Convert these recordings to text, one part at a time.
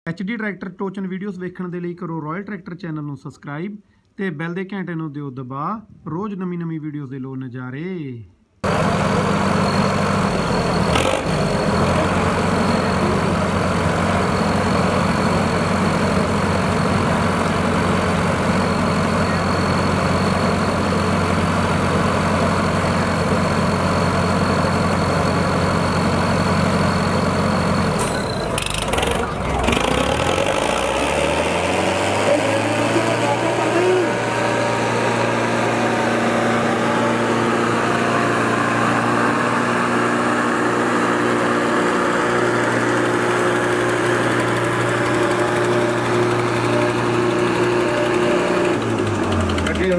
HD tractor टोचन videos वेखण दे लई करो royal tractor channel नूं सबसक्राइब ते बैल दे घंटे नूं दिओ दबा रोज़ नवीं वीडियोज़ दे लो नज़ारे।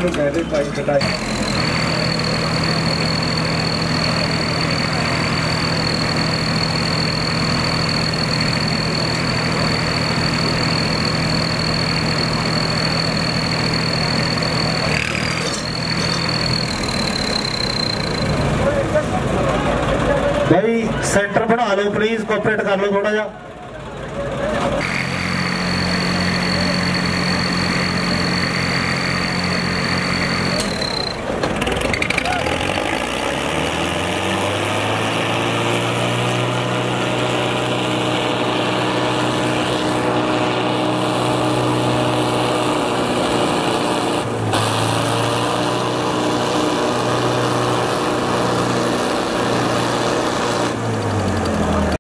कहते पाइप कटाई भाई सेंटर बना लो प्लीज, कोऑपरेट कर लो थोड़ा जा।